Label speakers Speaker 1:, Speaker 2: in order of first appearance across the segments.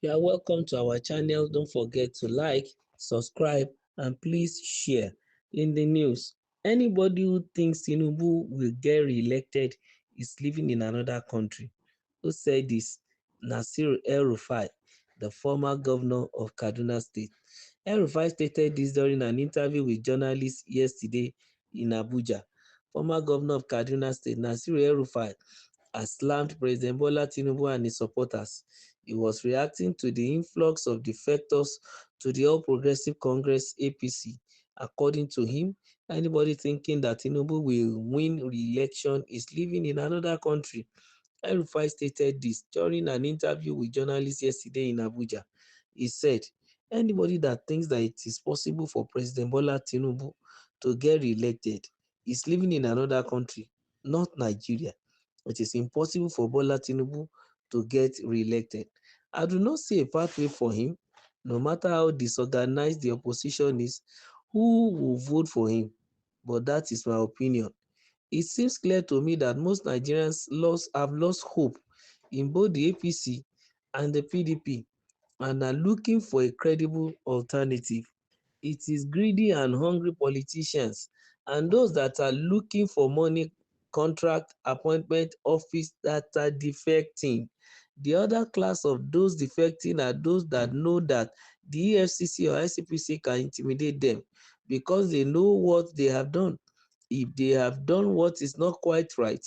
Speaker 1: You are welcome to our channel. Don't forget to like, subscribe, and please share. In the news, anybody who thinks Tinubu will get re-elected is living in another country. Who said this? Nasir El-Rufai, the former governor of Kaduna State. El-Rufai stated this during an interview with journalists yesterday in Abuja. Former governor of Kaduna State, Nasir El-Rufai, has slammed President Bola Tinubu and his supporters. He was reacting to the influx of defectors to the All Progressive Congress (APC). According to him, anybody thinking that Tinubu will win re-election is living in another country. El-Rufai stated this during an interview with journalists yesterday in Abuja. He said, anybody that thinks that it is possible for President Bola Tinubu to get re-elected is living in another country, not Nigeria. It is impossible for Bola Tinubu to get re-elected. I do not see a pathway for him, no matter how disorganized the opposition is, who will vote for him. But that is my opinion. It seems clear to me that most Nigerians have lost hope in both the APC and the PDP and are looking for a credible alternative. It is greedy and hungry politicians and those that are looking for money, contract, appointment, office that are defecting. The other class of those defecting are those that know that the EFCC or ICPC can intimidate them because they know what they have done. If they have done what is not quite right,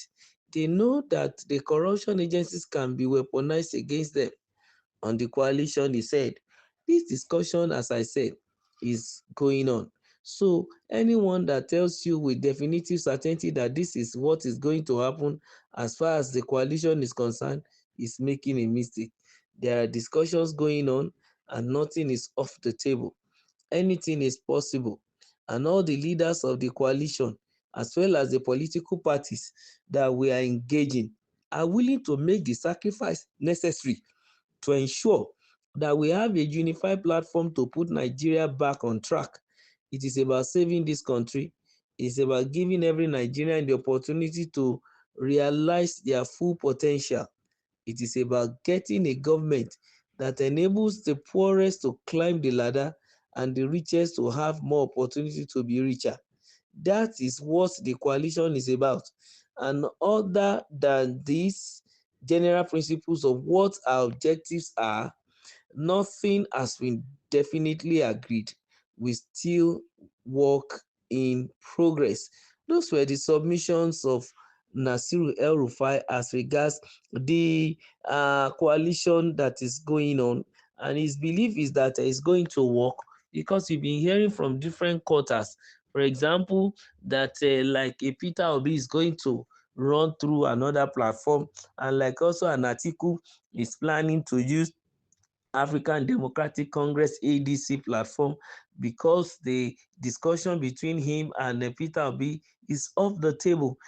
Speaker 1: they know that the corruption agencies can be weaponized against them. On the coalition, he said, this discussion, as I said, is going on. So anyone that tells you with definitive certainty that this is what is going to happen as far as the coalition is concerned is making a mistake. There are discussions going on and nothing is off the table. Anything is possible. And all the leaders of the coalition, as well as the political parties that we are engaging, are willing to make the sacrifice necessary to ensure that we have a unified platform to put Nigeria back on track. It is about saving this country. It's about giving every Nigerian the opportunity to realize their full potential. It is about getting a government that enables the poorest to climb the ladder and the richest to have more opportunity to be richer. That is what the coalition is about. And other than these general principles of what our objectives are, nothing has been definitely agreed. We still work in progress. Those were the submissions of Nasiru El-Rufai as regards the coalition that is going on. And his belief is that it's going to work because we've been hearing from different quarters. For example, that like a Peter Obi is going to run through another platform, and like also an article is planning to use African Democratic Congress ADC platform because the discussion between him and Peter Obi is off the table.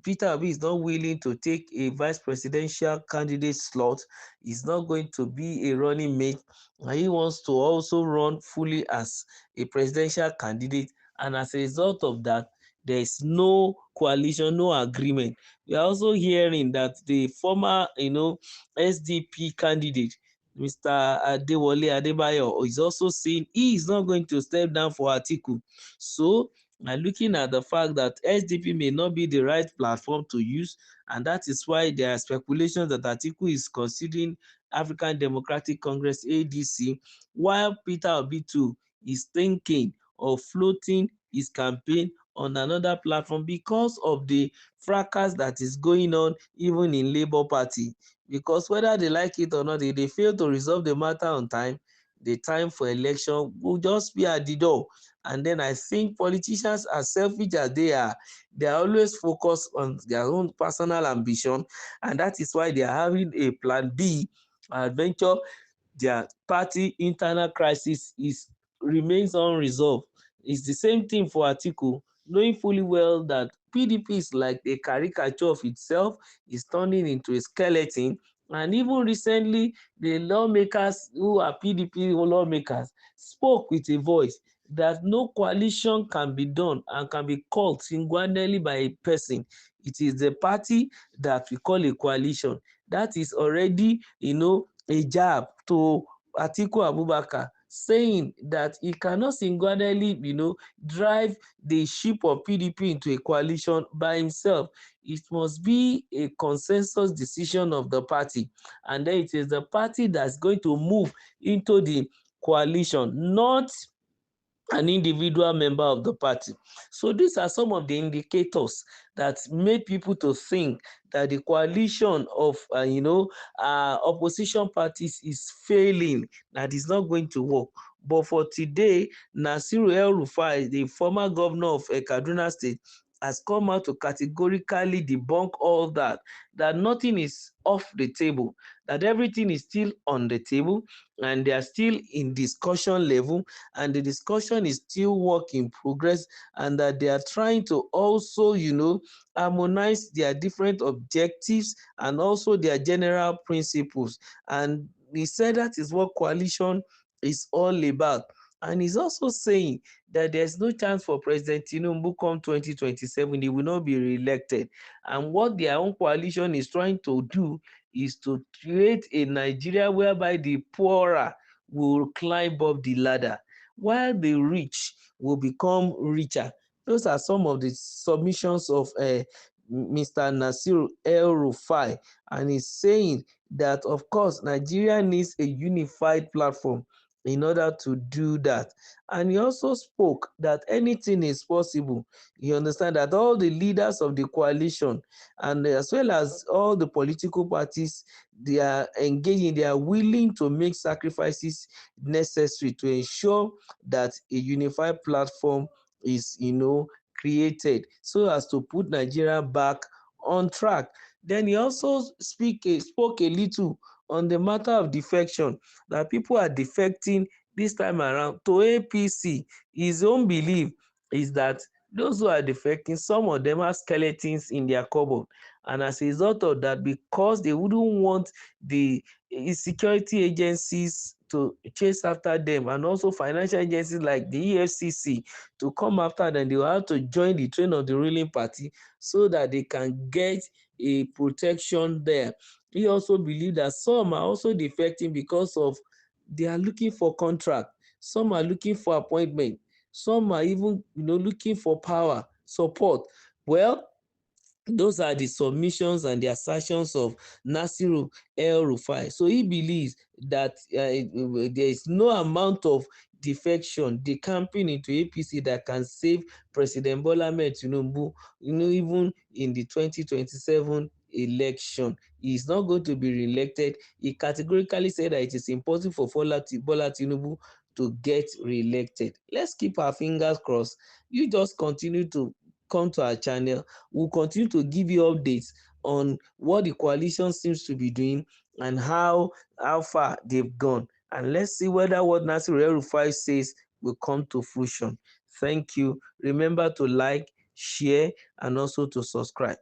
Speaker 1: Peter Obi is not willing to take a vice presidential candidate slot. He's not going to be a running mate. And he wants to also run fully as a presidential candidate. And as a result of that, there is no coalition, no agreement. We are also hearing that the former, SDP candidate, Mr. Adewale Adebayo, is also saying he is not going to step down for Atiku. So, looking at the fact that SDP may not be the right platform to use, and that is why there are speculations that Atiku is considering African Democratic Congress (ADC), while Peter Obi too is thinking of floating his campaign on another platform because of the fracas that is going on even in Labour Party. Because whether they like it or not, if they fail to resolve the matter on time, the time for election will just be at the door. And then I think politicians, as selfish as they are always focused on their own personal ambition, and that is why they are having a plan B adventure. Their party internal crisis remains unresolved. It's the same thing for Atiku, knowing fully well that PDP is like a caricature of itself, is turning into a skeleton. And even recently, the lawmakers who are PDP lawmakers spoke with a voice that no coalition can be done and can be called singularly by a person. It is the party that we call a coalition that is already, a jab to Atiku Abubakar, saying that he cannot single-handedly, drive the ship of PDP into a coalition by himself. It must be a consensus decision of the party, and then it is the party that's going to move into the coalition, not an individual member of the party. So these are some of the indicators that made people to think that the coalition of opposition parties is failing, that is not going to work. But for today, Nasiru El-Rufai, the former governor of Kaduna State, has come out to categorically debunk all that, that nothing is off the table, that everything is still on the table, and they are still in discussion level, and the discussion is still work in progress, and that they are trying to also, harmonize their different objectives and also their general principles. And he said that is what coalition is all about. And he's also saying that there's no chance for President Tinubu come 2027. He will not be re-elected. And what their own coalition is trying to do is to create a Nigeria whereby the poorer will climb up the ladder, while the rich will become richer. Those are some of the submissions of Mr. Nasir El-Rufai, and he's saying that, of course, Nigeria needs a unified platform in order to do that. And he also spoke that anything is possible. You understand that all the leaders of the coalition, and as well as all the political parties, they are engaging, they are willing to make sacrifices necessary to ensure that a unified platform is, created, so as to put Nigeria back on track. Then he also spoke a little on the matter of defection, that people are defecting this time around to APC. His own belief is that those who are defecting, some of them have skeletons in their cupboard, and as a result of that, because they wouldn't want the security agencies to chase after them, and also financial agencies like the EFCC to come after them, they will have to join the train of the ruling party so that they can get a protection there. He also believed that some are also defecting because of they are looking for contract, some are looking for appointment, some are even looking for power support. Well, those are the submissions and the assertions of Nasiru El-Rufai. So he believes that there is no amount of defection, decamping into APC that can save President Bola Ahmed Tinubu, even in the 2027 election. He is not going to be re-elected. He categorically said that it is impossible for Bola Tinubu to get re-elected. Let's keep our fingers crossed. You just continue to come to our channel. We'll continue to give you updates on what the coalition seems to be doing and how far they've gone. And let's see whether what Nasir El-Rufai says will come to fruition. Thank you. Remember to like, share, and also to subscribe.